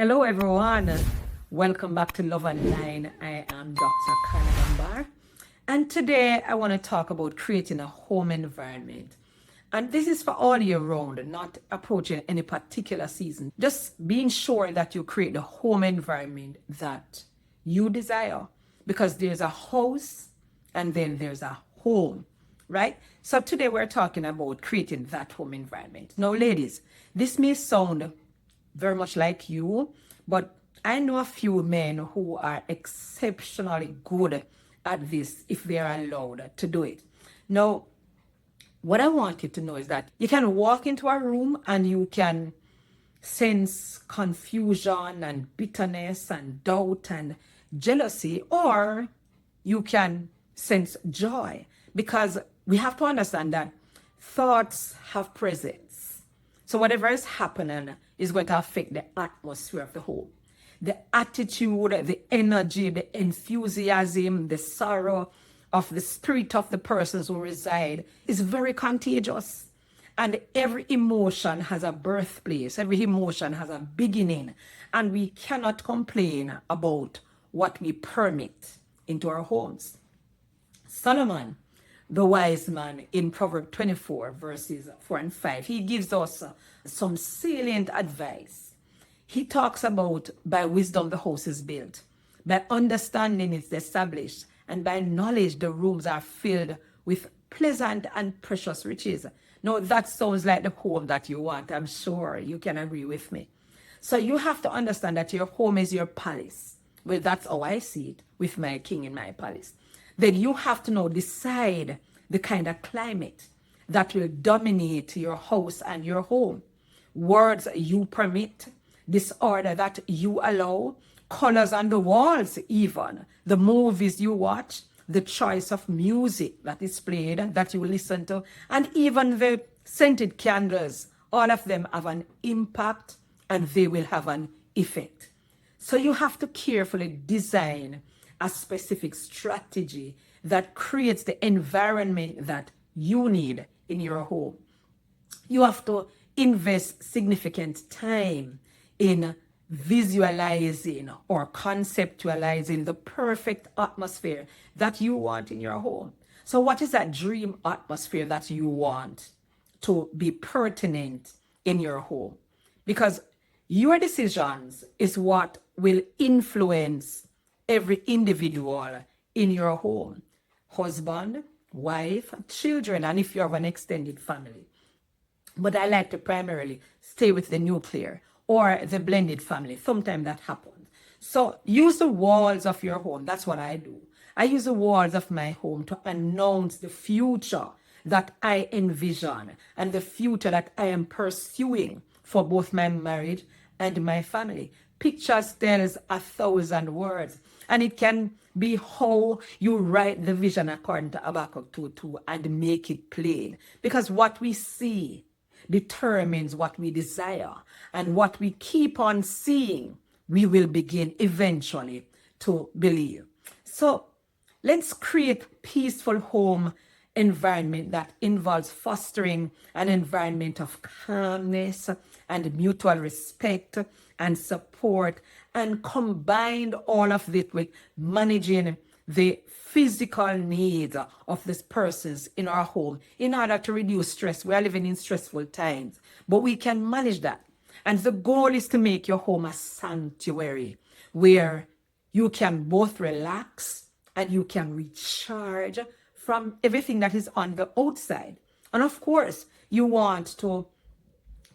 Hello, everyone. Welcome back to Love Online. I am Dr. Carla Dunbar. And today I want to talk about creating a home environment. And this is for all year round, not approaching any particular season. Just being sure that you create the home environment that you desire. Because there's a house and then there's a home, right? So today we're talking about creating that home environment. Now, ladies, this may sound very much like you, but I know a few men who are exceptionally good at this if they are allowed to do it. Now, what I want you to know is that you can walk into a room and you can sense confusion and bitterness and doubt and jealousy, or you can sense joy, because we have to understand that thoughts have presence. So whatever is happening is going to affect the atmosphere of the home. The attitude, the energy, the enthusiasm, the sorrow of the spirit of the persons who reside is very contagious. And every emotion has a birthplace. Every emotion has a beginning. And we cannot complain about what we permit into our homes. Solomon, the wise man, in Proverbs 24, verses 4 and 5, he gives us some salient advice. He talks about by wisdom the house is built, by understanding it's established, and by knowledge the rooms are filled with pleasant and precious riches. Now that sounds like the home that you want. I'm sure you can agree with me. So you have to understand that your home is your palace. Well, that's how I see it, with my king in my palace. Then you have to now decide the kind of climate that will dominate your house and your home. Words you permit, disorder that you allow, colors on the walls even, the movies you watch, the choice of music that is played, that you listen to, and even the scented candles, all of them have an impact and they will have an effect. So you have to carefully design a specific strategy that creates the environment that you need in your home. You have to invest significant time in visualizing or conceptualizing the perfect atmosphere that you want in your home. So what is that dream atmosphere that you want to be pertinent in your home? Because your decisions is what will influence every individual in your home. Husband, wife, children, and if you have an extended family. But I like to primarily stay with the nuclear or the blended family. Sometimes that happens. So use the walls of your home. That's what I do. I use the walls of my home to announce the future that I envision and the future that I am pursuing for both my marriage and my family. Pictures tells 1,000 words, and it can be how you write the vision according to Habakkuk 2:2 and make it plain. Because what we see determines what we desire, and what we keep on seeing, we will begin eventually to believe. So let's create peaceful home environment that involves fostering an environment of calmness and mutual respect and support, and combine all of this with managing the physical needs of these persons in our home in order to reduce stress. We are living in stressful times, but we can manage that. And the goal is to make your home a sanctuary where you can both relax and you can recharge from everything that is on the outside. And of course, you want to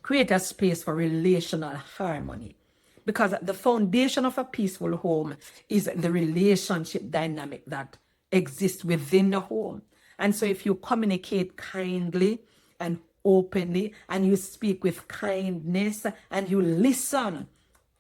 create a space for relational harmony, because the foundation of a peaceful home is the relationship dynamic that exists within the home. And so if you communicate kindly and openly, and you speak with kindness, and you listen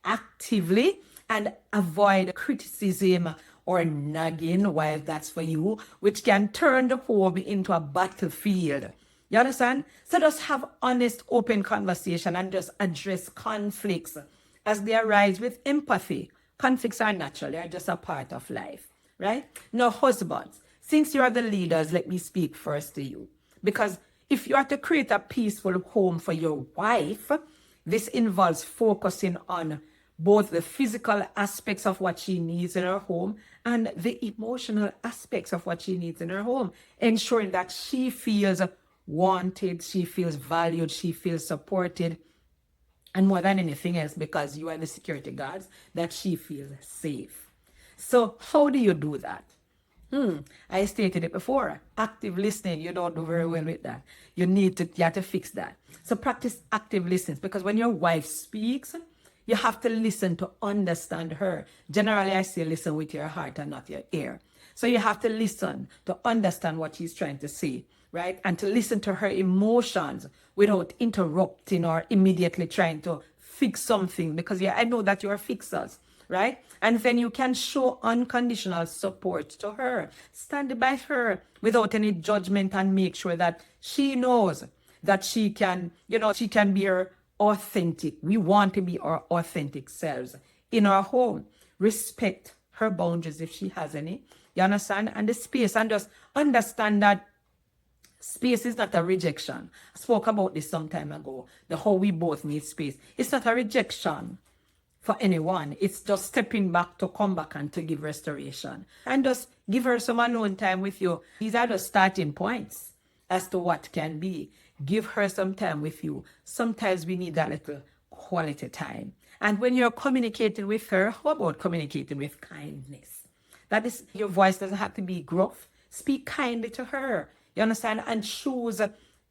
actively and avoid criticism or nagging, while that's for you, which can turn the home into a battlefield. You understand? So just have honest, open conversation and just address conflicts as they arise with empathy. Conflicts are natural, they are just a part of life, right? Now, husbands, since you are the leaders, let me speak first to you. Because if you are to create a peaceful home for your wife, this involves focusing on both the physical aspects of what she needs in her home and the emotional aspects of what she needs in her home, ensuring that she feels wanted, she feels valued, she feels supported, and more than anything else, because you are the security guards, that she feels safe. So how do you do that? I stated it before. Active listening, you don't do very well with that. You have to fix that. So practice active listening, because when your wife speaks, you have to listen to understand her. Generally, I say listen with your heart and not your ear. So you have to listen to understand what she's trying to say, right? And to listen to her emotions without interrupting or immediately trying to fix something, because I know that you're fixers, right? And then you can show unconditional support to her. Stand by her without any judgment and make sure that she knows that she can be her authentic. We want to be our authentic selves in our home. Respect her boundaries if she has any. You understand? And the space, and just understand that space is not a rejection. I spoke about this some time ago, the how we both need space. It's not a rejection for anyone. It's just stepping back to come back and to give restoration. And just give her some alone time with you. These are the starting points as to what can be. Give her some time with you. Sometimes we need that little quality time. And when you're communicating with her, how about communicating with kindness? That is, your voice doesn't have to be gruff. Speak kindly to her. You understand? And choose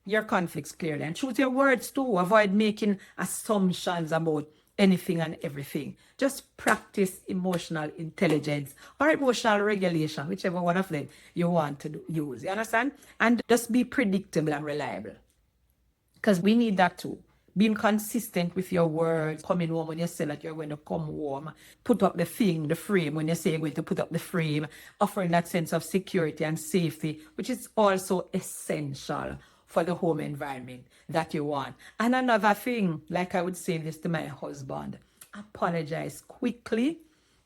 your conflicts clearly. And choose your words too. Avoid making assumptions about anything and everything. Just practice emotional intelligence or emotional regulation, whichever one of them you want to use. You understand? And just be predictable and reliable, because we need that too. Being consistent with your words, coming home when you say that you're going to come home, put up the frame when you say you're going to put up the frame, offering that sense of security and safety, which is also essential for the home environment that you want. And another thing, like I would say this to my husband, apologize quickly,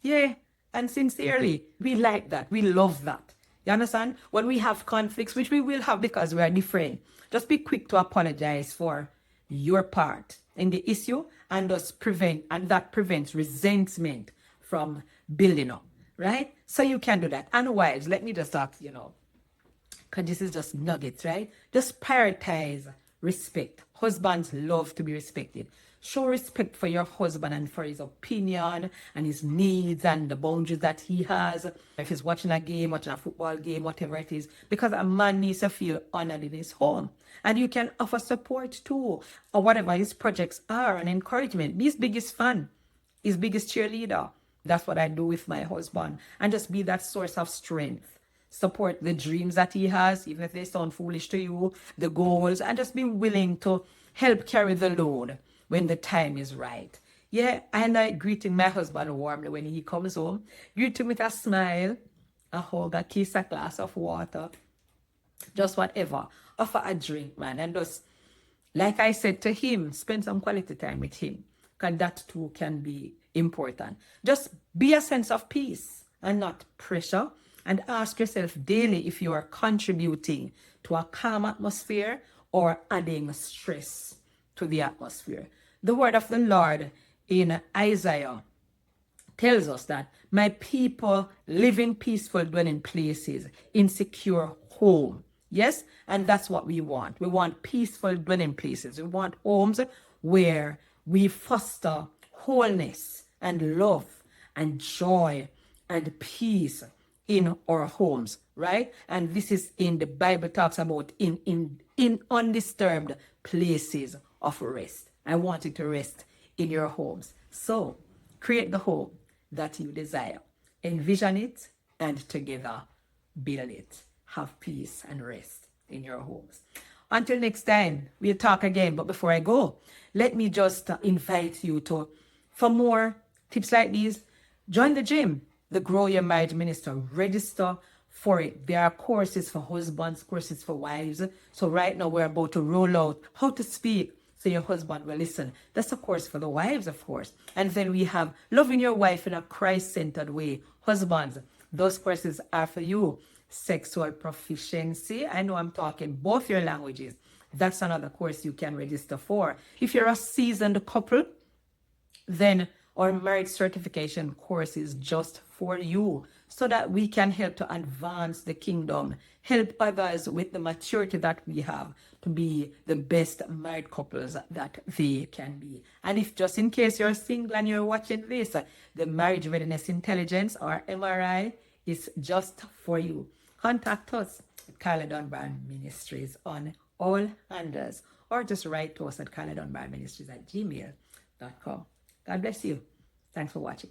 and sincerely. We like that. We love that. You understand? When we have conflicts, which we will have because we are different, just be quick to apologize for your part in the issue, and that prevents resentment from building up, right? So you can do that. And wives, let me just ask, because this is just nuggets, right? Just prioritize respect. Husbands love to be respected. Show respect for your husband and for his opinion and his needs and the boundaries that he has. If he's watching a game, watching a football game, whatever it is, because a man needs to feel honored in his home. And you can offer support too, or whatever his projects are, and encouragement. Be his biggest fan, his biggest cheerleader. That's what I do with my husband. And just be that source of strength. Support the dreams that he has, even if they sound foolish to you, the goals, and just be willing to help carry the load when the time is right. I like greeting my husband warmly when he comes home. Greet him with a smile, a hug, a kiss, a glass of water, just whatever. Offer a drink, man, and just, like I said to him, spend some quality time with him, because that too can be important. Just be a sense of peace and not pressure. And ask yourself daily if you are contributing to a calm atmosphere or adding stress to the atmosphere. The word of the Lord in Isaiah tells us that my people live in peaceful dwelling places, in secure home. Yes, and that's what we want. We want peaceful dwelling places. We want homes where we foster wholeness and love and joy and peace in our homes, right? And this is in the Bible talks about in undisturbed places of rest. I want you to rest in your homes. So create the home that you desire. Envision it, and together build it. Have peace and rest in your homes. Until next time, we'll talk again. But before I go, let me just invite you to, for more tips like these, join the gym, the Grow Your Marriage Minister. Register for it. There are courses for husbands, courses for wives. So right now we're about to roll out how to speak so your husband will listen. That's a course for the wives, of course. And then we have loving your wife in a Christ-centered way. Husbands, those courses are for you. Sexual proficiency. I know I'm talking both your languages. That's another course you can register for. If you're a seasoned couple, then or marriage certification courses just for you so that we can help to advance the kingdom, help others with the maturity that we have to be the best married couples that they can be. And if just in case you're single and you're watching this, the Marriage Readiness Intelligence or MRI is just for you. Contact us at Carla Dunbar Ministries on all handles, or just write to us at carladunbarministries@gmail.com. God bless you. Thanks for watching.